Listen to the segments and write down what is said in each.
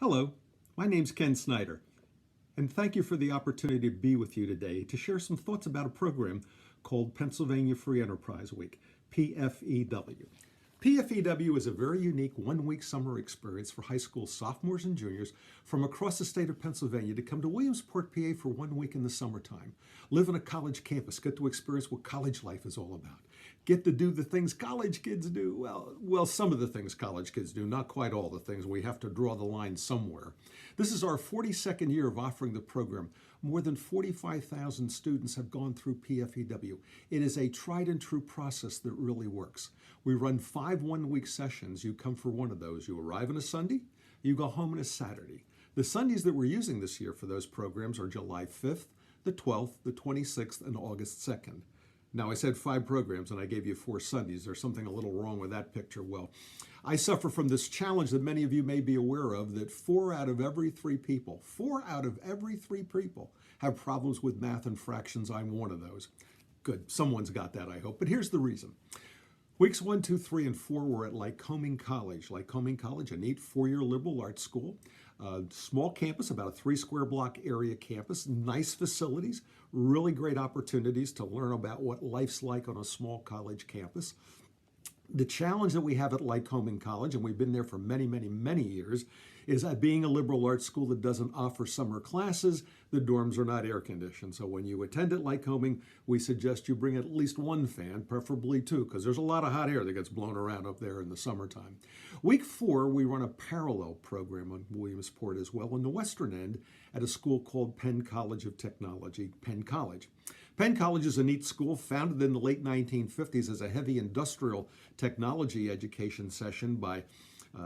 Hello, my name's Ken Snyder, and thank you for the opportunity to be with you today to share some thoughts about a program called Pennsylvania Free Enterprise Week, PFEW. PFEW is a very unique one-week summer experience for high school sophomores and juniors from across the state of Pennsylvania to come to Williamsport, PA for 1 week in the summertime. Live on a college campus, get to experience what college life is all about. Get to do the things college kids do. Well, some of the things college kids do, not quite all the things. We have to draw the line somewhere. This is our 42nd year of offering the program. More than 45,000 students have gone through PFEW. It is a tried and true process that really works. We run 5 one-week sessions. You come for one of those. You arrive on a Sunday, you go home on a Saturday. The Sundays that we're using this year for those programs are July 5th, the 12th, the 26th, and August 2nd. Now, I said 5 programs and I gave you 4 Sundays. There's something a little wrong with that picture. Well, I suffer from this challenge that many of you may be aware of, that 4 out of every 3 people have problems with math and fractions. I'm one of those. Good, someone's got that, I hope. But here's the reason. Weeks 1, 2, 3, and 4 were at Lycoming College. Lycoming College, a neat 4-year liberal arts school. Small campus, about a 3-square block area campus. Nice facilities, really great opportunities to learn about what life's like on a small college campus. The challenge that we have at Lycoming College, and we've been there for many, many, many years, is that being a liberal arts school that doesn't offer summer classes, the dorms are not air conditioned. So when you attend at Lycoming, we suggest you bring at least 1 fan, preferably 2, because there's a lot of hot air that gets blown around up there in the summertime. Week 4, we run a parallel program on Williamsport as well on the western end at a school called Penn College of Technology, Penn College. Penn College is a neat school founded in the late 1950s as a heavy industrial technology education session by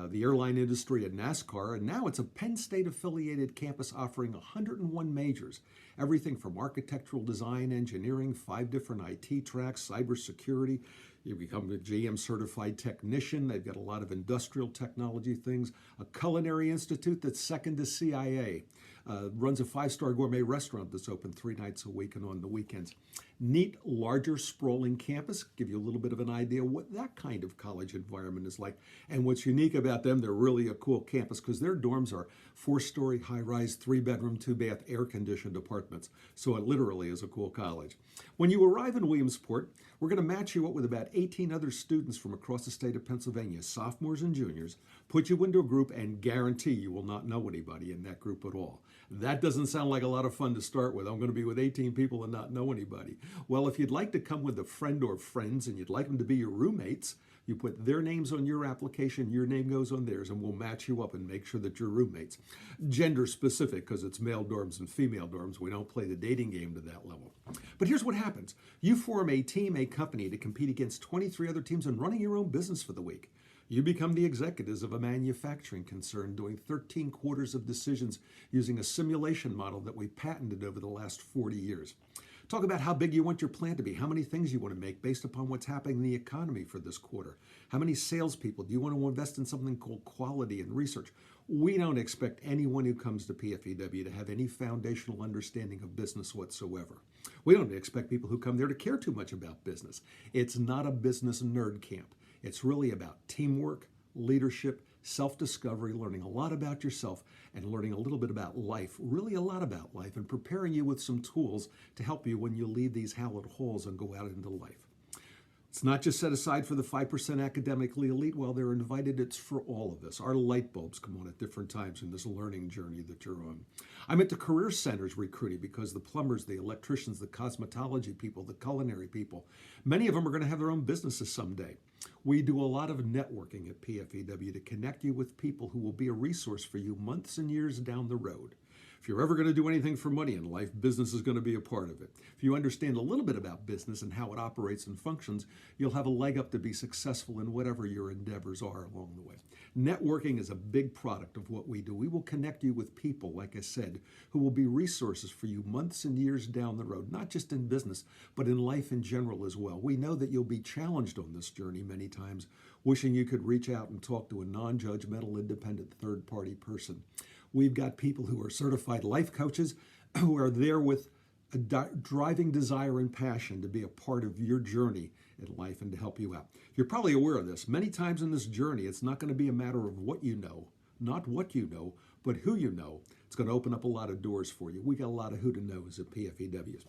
the airline industry and NASCAR, and now it's a Penn State affiliated campus offering 101 majors, everything from architectural design, engineering, 5 different IT tracks, cybersecurity. You become a GM certified technician. They've got a lot of industrial technology things, a culinary institute that's second to CIA, runs a 5-star gourmet restaurant that's open 3 nights a week and on the weekends. Neat, larger, sprawling campus. Give you a little bit of an idea what that kind of college environment is like. And what's unique about them, they're really a cool campus because their dorms are 4-story, high-rise, 3-bedroom, 2-bath, air-conditioned apartments. So it literally is a cool college. When you arrive in Williamsport, we're going to match you up with about 18 other students from across the state of Pennsylvania, sophomores and juniors, put you into a group and guarantee you will not know anybody in that group at all. That doesn't sound like a lot of fun to start with. I'm going to be with 18 people and not know anybody. Well, if you'd like to come with a friend or friends and you'd like them to be your roommates, you put their names on your application, your name goes on theirs, and we'll match you up and make sure that you're roommates. Gender specific, because it's male dorms and female dorms. We don't play the dating game to that level. But here's what happens. You form a team, a company, to compete against 23 other teams and running your own business for the week. You become the executives of a manufacturing concern doing 13 quarters of decisions using a simulation model that we patented over the last 40 years. Talk about how big you want your plant to be, how many things you want to make based upon what's happening in the economy for this quarter. How many salespeople? Do you want to invest in something called quality and research? We don't expect anyone who comes to PFEW to have any foundational understanding of business whatsoever. We don't expect people who come there to care too much about business. It's not a business nerd camp. It's really about teamwork, leadership, self-discovery, learning a lot about yourself and learning a little bit about life, really a lot about life, and preparing you with some tools to help you when you leave these hallowed halls and go out into life. It's not just set aside for the 5% academically elite. While they're invited, it's for all of us. Our light bulbs come on at different times in this learning journey that you're on. I'm at the career centers recruiting because the plumbers, the electricians, the cosmetology people, the culinary people, many of them are going to have their own businesses someday. We do a lot of networking at PFEW to connect you with people who will be a resource for you months and years down the road. If you're ever going to do anything for money in life, business is going to be a part of it. If you understand a little bit about business and how it operates and functions, you'll have a leg up to be successful in whatever your endeavors are along the way. Networking is a big product of what we do. We will connect you with people, like I said, who will be resources for you months and years down the road, not just in business, but in life in general as well. We know that you'll be challenged on this journey many times, wishing you could reach out and talk to a non-judgmental, independent, third-party person. We've got people who are certified life coaches who are there with a driving desire and passion to be a part of your journey in life and to help you out. You're probably aware of this. Many times in this journey, it's not going to be a matter of what you know, not what you know, but who you know. It's going to open up a lot of doors for you. We got a lot of who to knows at PFEWs.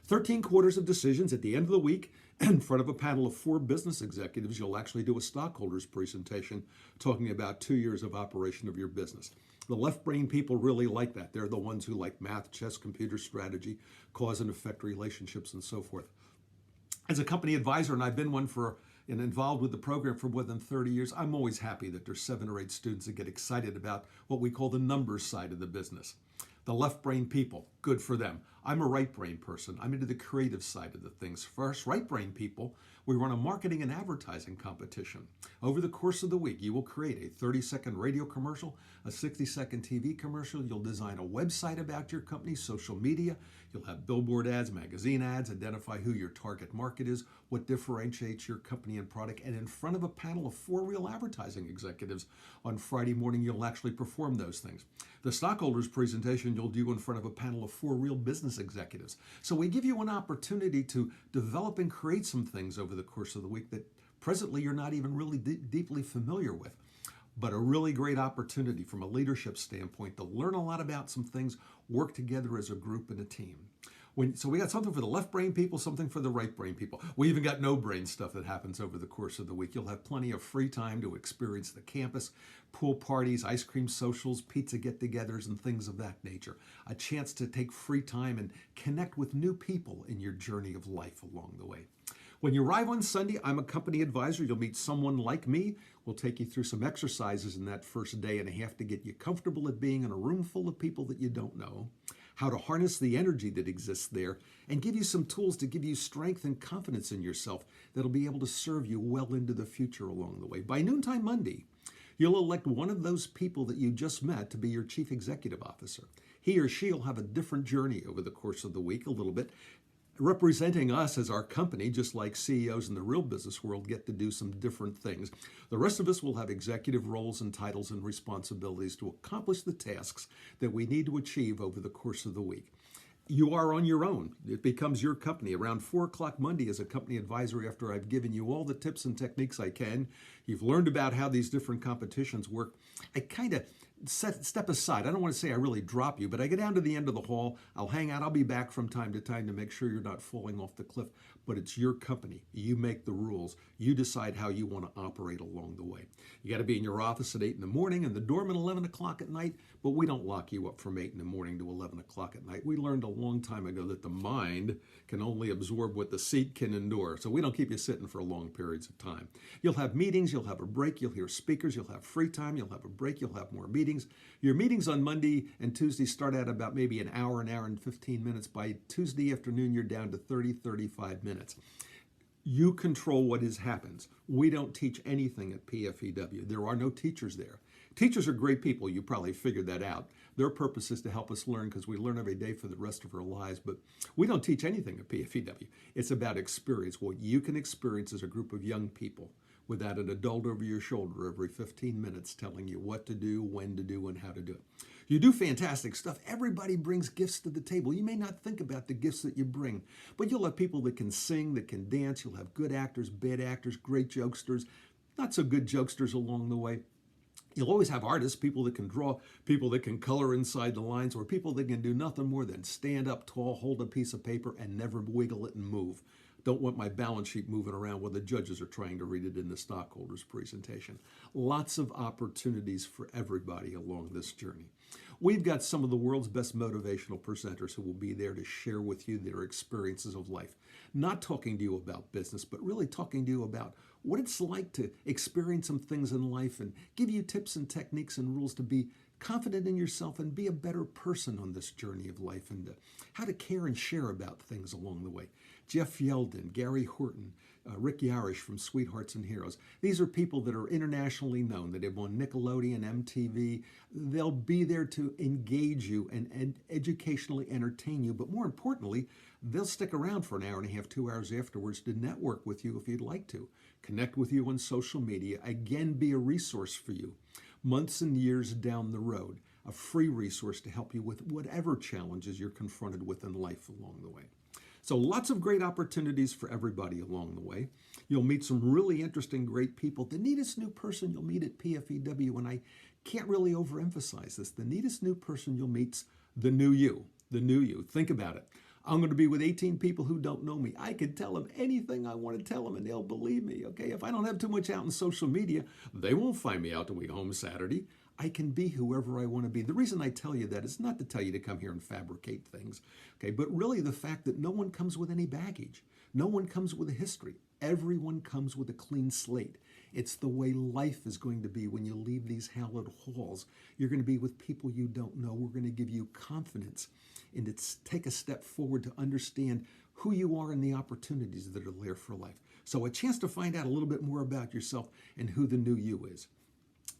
13 quarters of decisions at the end of the week in front of a panel of 4 business executives. You'll actually do a stockholders presentation talking about 2 years of operation of your business. The left brain people really like that. They're the ones who like math, chess, computer strategy, cause and effect relationships, and so forth. As a company advisor, and I've been one and involved with the program for more than 30 years, I'm always happy that there's 7 or 8 students that get excited about what we call the numbers side of the business. The left brain people, good for them. I'm a right brain person. I'm into the creative side of the things. First, right brain people, we run a marketing and advertising competition. Over the course of the week, you will create a 30-second radio commercial, a 60-second TV commercial. You'll design a website about your company, social media. You'll have billboard ads, magazine ads, identify who your target market is, what differentiates your company and product. And in front of a panel of 4 real advertising executives on Friday morning, you'll actually perform those things. The stockholders presentation you'll do in front of a panel of 4 real business executives. So we give you an opportunity to develop and create some things over the course of the week that presently you're not even really deeply familiar with. But a really great opportunity from a leadership standpoint to learn a lot about some things, work together as a group and a team. So we got something for the left brain people, something for the right brain people. We even got no brain stuff that happens over the course of the week. You'll have plenty of free time to experience the campus, pool parties, ice cream socials, pizza get-togethers, and things of that nature. A chance to take free time and connect with new people in your journey of life along the way. When you arrive on Sunday, I'm a company advisor. You'll meet someone like me. We'll take you through some exercises in that first day and a half to get you comfortable at being in a room full of people that you don't know, how to harness the energy that exists there, and give you some tools to give you strength and confidence in yourself that'll be able to serve you well into the future along the way. By noontime Monday, you'll elect one of those people that you just met to be your chief executive officer. He or she will have a different journey over the course of the week a little bit, representing us as our company, just like CEOs in the real business world get to do some different things. The rest of us will have executive roles and titles and responsibilities to accomplish the tasks that we need to achieve over the course of the week. You are on your own. It becomes your company. Around 4 o'clock Monday as a company advisor, after I've given you all the tips and techniques I can, you've learned about how these different competitions work, I kind of step aside. I don't want to say I really drop you, but I get down to the end of the hall. I'll hang out. I'll be back from time to time to make sure you're not falling off the cliff. But it's your company. You make the rules. You decide how you want to operate along the way. You got to be in your office at 8 in the morning and the dorm at 11 o'clock at night, but we don't lock you up from 8 in the morning to 11 o'clock at night. We learned a long time ago that the mind can only absorb what the seat can endure, so we don't keep you sitting for long periods of time. You'll have meetings, you'll have a break, you'll hear speakers, you'll have free time, you'll have a break, you'll have more meetings. Your meetings on Monday and Tuesday start at about maybe an hour and 15 minutes. By Tuesday afternoon, you're down to 35 minutes. You control what happens. We don't teach anything at PFEW. There are no teachers there. Teachers are great people. You probably figured that out. Their purpose is to help us learn because we learn every day for the rest of our lives. But we don't teach anything at PFEW. It's about experience, what you can experience as a group of young people without an adult over your shoulder every 15 minutes telling you what to do, when to do, and how to do it. You do fantastic stuff. Everybody brings gifts to the table. You may not think about the gifts that you bring, but you'll have people that can sing, that can dance. You'll have good actors, bad actors, great jokesters, not so good jokesters along the way. You'll always have artists, people that can draw, people that can color inside the lines, or people that can do nothing more than stand up tall, hold a piece of paper, and never wiggle it and move. Don't want my balance sheet moving around while the judges are trying to read it in the stockholders presentation. Lots of opportunities for everybody along this journey. We've got some of the world's best motivational presenters who will be there to share with you their experiences of life. Not talking to you about business, but really talking to you about what it's like to experience some things in life and give you tips and techniques and rules to be confident in yourself and be a better person on this journey of life, and how to care and share about things along the way. Jeff Yeldon, Gary Horton, Rick Yarish from Sweethearts and Heroes. These are people that are internationally known, that have on Nickelodeon, MTV. They'll be there to engage you and educationally entertain you, but more importantly, they'll stick around for an hour and a half, 2 hours afterwards to network with you if you'd like to. Connect with you on social media. Again, be a resource for you. Months and years down the road, a free resource to help you with whatever challenges you're confronted with in life along the way. So lots of great opportunities for everybody along the way. You'll meet some really interesting, great people. The neatest new person you'll meet at PFEW, and I Can't really overemphasize this. The neatest new person you'll meet's the new you. The new you. Think about it. I'm going to be with 18 people who don't know me. I can tell them anything I want to tell them and they'll believe me, okay? If I don't have too much out in social media, they won't find me out till we home Saturday. I can be whoever I want to be. The reason I tell you that is not to tell you to come here and fabricate things, okay? But really the fact that no one comes with any baggage. No one comes with a history. Everyone comes with a clean slate. It's the way life is going to be when you leave these hallowed halls. You're going to be with people you don't know. We're going to give you confidence and to take a step forward to understand who you are and the opportunities that are there for life. So a chance to find out a little bit more about yourself and who the new you is.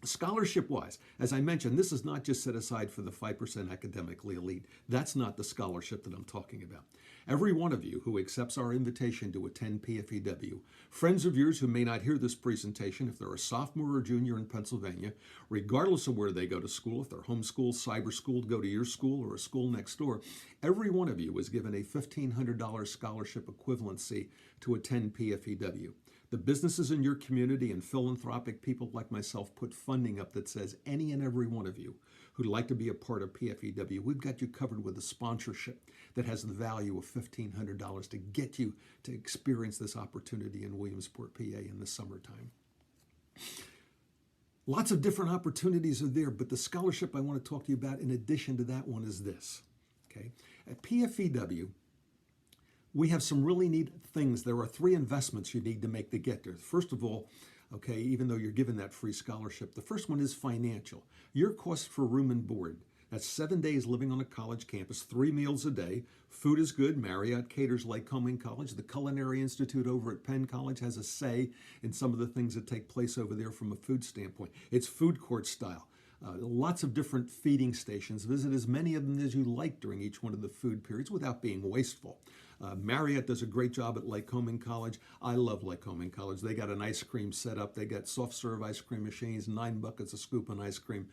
Scholarship-wise, as I mentioned, this is not just set aside for the 5% academically elite. That's not the scholarship that I'm talking about. Every one of you who accepts our invitation to attend PFEW, friends of yours who may not hear this presentation, if they're a sophomore or junior in Pennsylvania, regardless of where they go to school, if they're homeschooled, cyber schooled, go to your school or a school next door, every one of you is given a $1,500 scholarship equivalency to attend PFEW. The businesses in your community and philanthropic people like myself put funding up that says any and every one of you who'd like to be a part of PFEW, we've got you covered with a sponsorship that has the value of $1,500 to get you to experience this opportunity in Williamsport, PA in the summertime. Lots of different opportunities are there, but the scholarship I want to talk to you about in addition to that one is this. Okay? At PFEW, we have some really neat things. There are 3 investments you need to make to get there. First of all, okay, even though you're given that free scholarship, the first one is financial. Your cost for room and board. That's 7 days living on a college campus, 3 meals a day. Food is good. Marriott caters Lycoming College. The Culinary Institute over at Penn College has a say in some of the things that take place over there from a food standpoint. It's food court style. Lots of different feeding stations. Visit as many of them as you like during each one of the food periods without being wasteful. Marriott does a great job at Lycoming College. I love Lycoming College. They got an ice cream set up. They got soft serve ice cream machines, 9 buckets of scooping ice cream.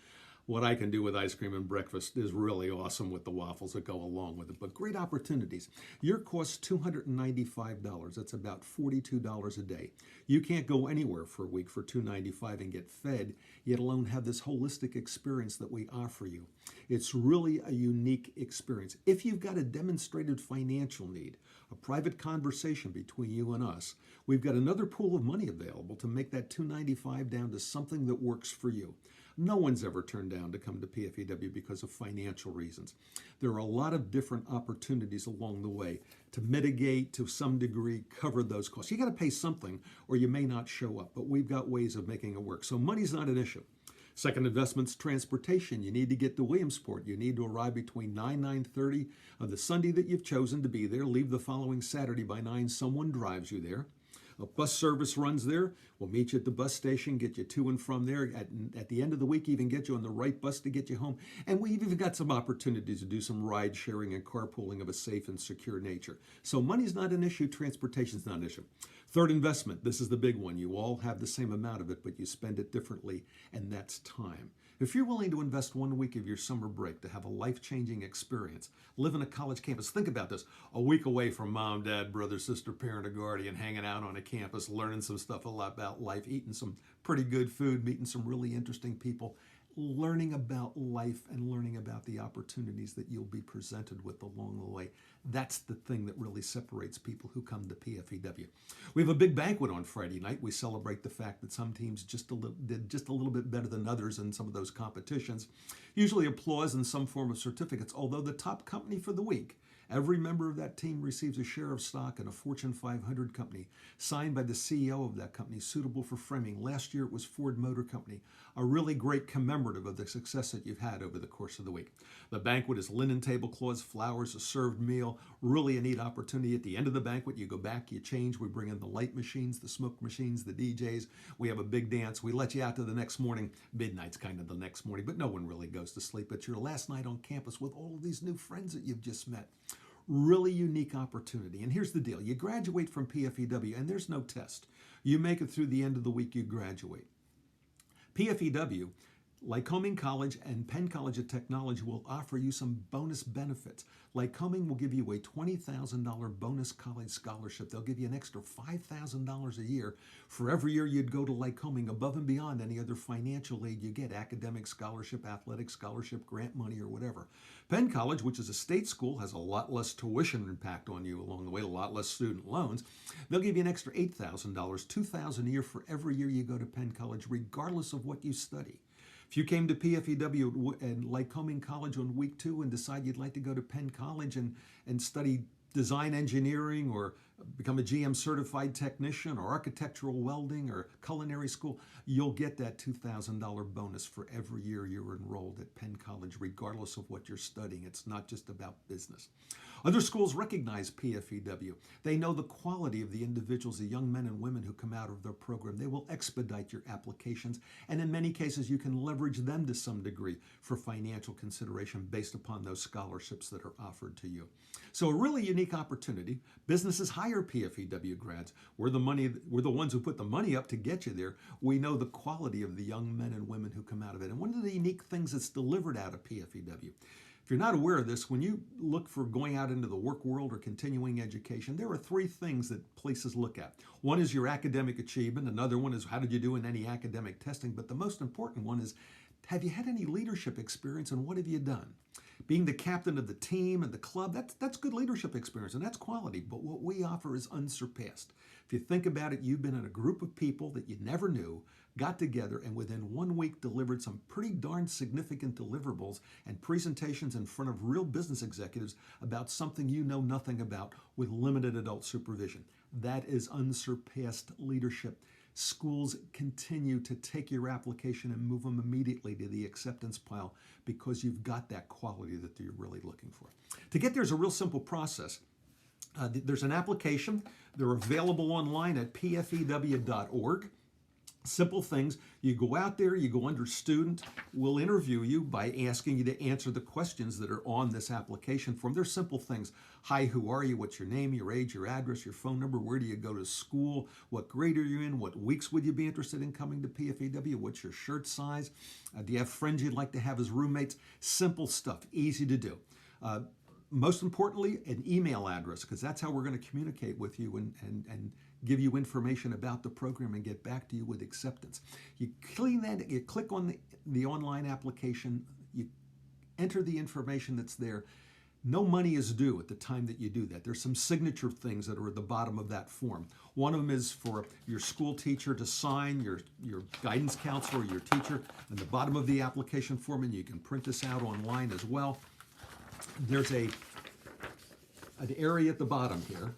What I can do with ice cream and breakfast is really awesome with the waffles that go along with it. But great opportunities. Your cost $295. That's about $42 a day. You can't go anywhere for a week for $295 and get fed, yet alone have this holistic experience that we offer you. It's really a unique experience. If you've got a demonstrated financial need, a private conversation between you and us, we've got another pool of money available to make that $295 down to something that works for you. No one's ever turned down to come to PFEW because of financial reasons. There are a lot of different opportunities along the way to mitigate, to some degree, cover those costs. You got to pay something or you may not show up, but we've got ways of making it work. So money's not an issue. Second investment's transportation. You need to get to Williamsport. You need to arrive between 9:30 on the Sunday that you've chosen to be there. Leave the following Saturday by 9. Someone drives you there. A bus service runs there. We'll meet you at the bus station, get you to and from there. At the end of the week, even get you on the right bus to get you home. And we've even got some opportunities to do some ride sharing and carpooling of a safe and secure nature. So money's not an issue. Transportation's not an issue. Third investment. This is the big one. You all have the same amount of it, but you spend it differently, and that's time. If you're willing to invest 1 week of your summer break to have a life-changing experience, live in a college campus, think about this, a week away from mom, dad, brother, sister, parent, or guardian, hanging out on a campus, learning some stuff a lot about life, eating some pretty good food, meeting some really interesting people, learning about life and learning about the opportunities that you'll be presented with along the way. That's the thing that really separates people who come to PFEW. We have a big banquet on Friday night. We celebrate the fact that some teams did just a little bit better than others in some of those competitions. Usually applause and some form of certificates, although the top company for the week, every member of that team receives a share of stock in a Fortune 500 company, signed by the CEO of that company, suitable for framing. Last year it was Ford Motor Company, a really great commemorative of the success that you've had over the course of the week. The banquet is linen tablecloths, flowers, a served meal, really a neat opportunity. At the end of the banquet, you go back, you change, we bring in the light machines, the smoke machines, the DJs, we have a big dance, we let you out to the next morning. Midnight's kind of the next morning, but no one really goes to sleep. It's your last night on campus with all of these new friends that you've just met. Really unique opportunity. And here's the deal. You graduate from PFEW and there's no test. You make it through the end of the week, you graduate. PFEW, Lycoming College and Penn College of Technology will offer you some bonus benefits. Lycoming will give you a $20,000 bonus college scholarship. They'll give you an extra $5,000 a year for every year you'd go to Lycoming, above and beyond any other financial aid you get, academic scholarship, athletic scholarship, grant money, or whatever. Penn College, which is a state school, has a lot less tuition impact on you along the way, a lot less student loans. They'll give you an extra $8,000, $2,000 a year for every year you go to Penn College, regardless of what you study. If you came to PFEW and Lycoming College on week 2 and decide you'd like to go to Penn College and study design engineering or become a GM certified technician or architectural welding or culinary school, you'll get that $2,000 bonus for every year you're enrolled at Penn College, regardless of what you're studying. It's not just about business. Other schools recognize PFEW. They know the quality of the individuals, the young men and women who come out of their program. They will expedite your applications, and in many cases, you can leverage them to some degree for financial consideration based upon those scholarships that are offered to you. So a really unique opportunity. Businesses hire PFEW grads. We're the ones who put the money up to get you there. We know the quality of the young men and women who come out of it. And one of the unique things that's delivered out of PFEW, if you're not aware of this, when you look for going out into the work world or continuing education, there are 3 things that places look at. One is your academic achievement. Another one is how did you do in any academic testing. But the most important one is, have you had any leadership experience and what have you done? Being the captain of the team and the club, that's good leadership experience and that's quality. But what we offer is unsurpassed. If you think about it, you've been in a group of people that you never knew, got together, and within 1 week delivered some pretty darn significant deliverables and presentations in front of real business executives about something you know nothing about with limited adult supervision. That is unsurpassed leadership. Schools continue to take your application and move them immediately to the acceptance pile because you've got that quality that you're really looking for. To get there is a real simple process. There's an application. They're available online at pfew.org. Simple things. You go out there, you go under student. We'll interview you by asking you to answer the questions that are on this application form. They're simple things. Hi, who are you? What's your name, your age, your address, your phone number? Where do you go to school? What grade are you in? What weeks would you be interested in coming to PFEW? What's your shirt size? Do you have friends you'd like to have as roommates? Simple stuff, easy to do. Most importantly, an email address, because that's how we're going to communicate with you and give you information about the program and get back to you with acceptance. You click on the online application, you enter the information that's there. No money is due at the time that you do that. There's some signature things that are at the bottom of that form. One of them is for your school teacher to sign, your guidance counselor, your teacher, and the bottom of the application form, and you can print this out online as well. There's an area at the bottom here,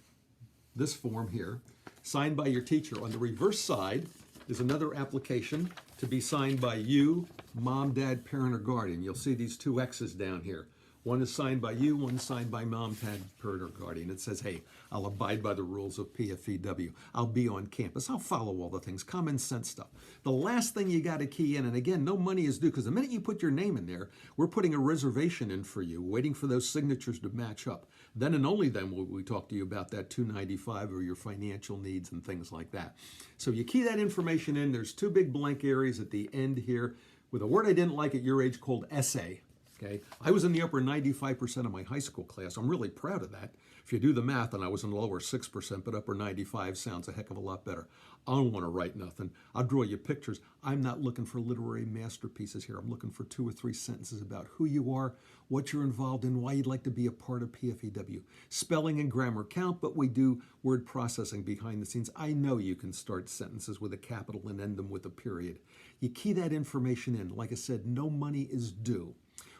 this form here, signed by your teacher. On the reverse side is another application to be signed by you, mom, dad, parent, or guardian. You'll see these 2 X's down here. One is signed by you, one is signed by mom, dad, parent, or guardian. It says, hey, I'll abide by the rules of PFEW. I'll be on campus. I'll follow all the things, common sense stuff. The last thing you got to key in, and again, no money is due, because the minute you put your name in there, we're putting a reservation in for you, waiting for those signatures to match up. Then and only then will we talk to you about that $295 or your financial needs and things like that. So you key that information in. There's 2 big blank areas at the end here with a word I didn't like at your age called essay. Okay, I was in the upper 95% of my high school class. I'm really proud of that. If you do the math, and I was in the lower 6%, but upper 95 sounds a heck of a lot better. I don't want to write nothing. I'll draw you pictures. I'm not looking for literary masterpieces here. I'm looking for 2 or 3 sentences about who you are, what you're involved in, why you'd like to be a part of PFEW. Spelling and grammar count, but we do word processing behind the scenes. I know you can start sentences with a capital and end them with a period. You key that information in. Like I said, no money is due.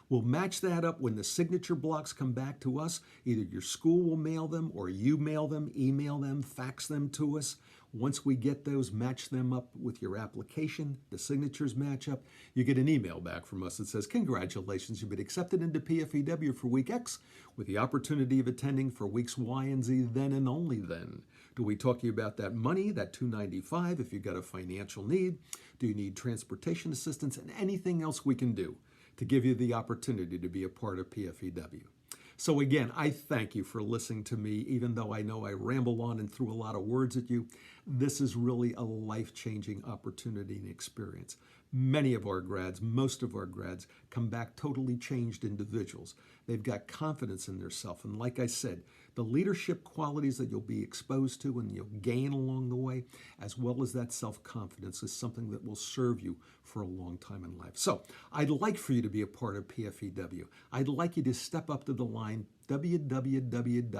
We'll match that up when the signature blocks come back to us. Either your school will mail them or you mail them, email them, fax them to us. Once we get those, match them up with your application, the signatures match up, you get an email back from us that says, congratulations, you've been accepted into PFEW for week X with the opportunity of attending for weeks Y and Z then and only then. Do we talk to you about that money, that $295 if you've got a financial need? Do you need transportation assistance and anything else we can do to give you the opportunity to be a part of PFEW? So again, I thank you for listening to me, even though I know I ramble on and threw a lot of words at you. This is really a life-changing opportunity and experience. Many of our grads, most of our grads, come back totally changed individuals. They've got confidence in themselves. And like I said, the leadership qualities that you'll be exposed to and you'll gain along the way, as well as that self-confidence, is something that will serve you for a long time in life. So I'd like for you to be a part of PFEW. I'd like you to step up to the line, www.pfew.org.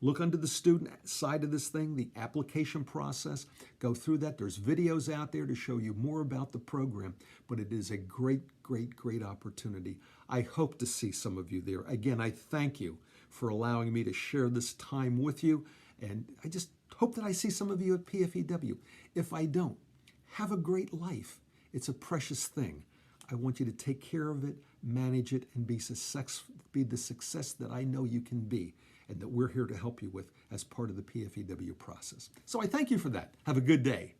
Look under the student side of this thing, the application process. Go through that. There's videos out there to show you more about the program, but it is a great, great, great opportunity. I hope to see some of you there. Again, I thank you for allowing me to share this time with you, and I just hope that I see some of you at PFEW. If I don't, have a great life. It's a precious thing. I want you to take care of it, manage it, and be the success that I know you can be, and that we're here to help you with as part of the PFEW process. So I thank you for that. Have a good day.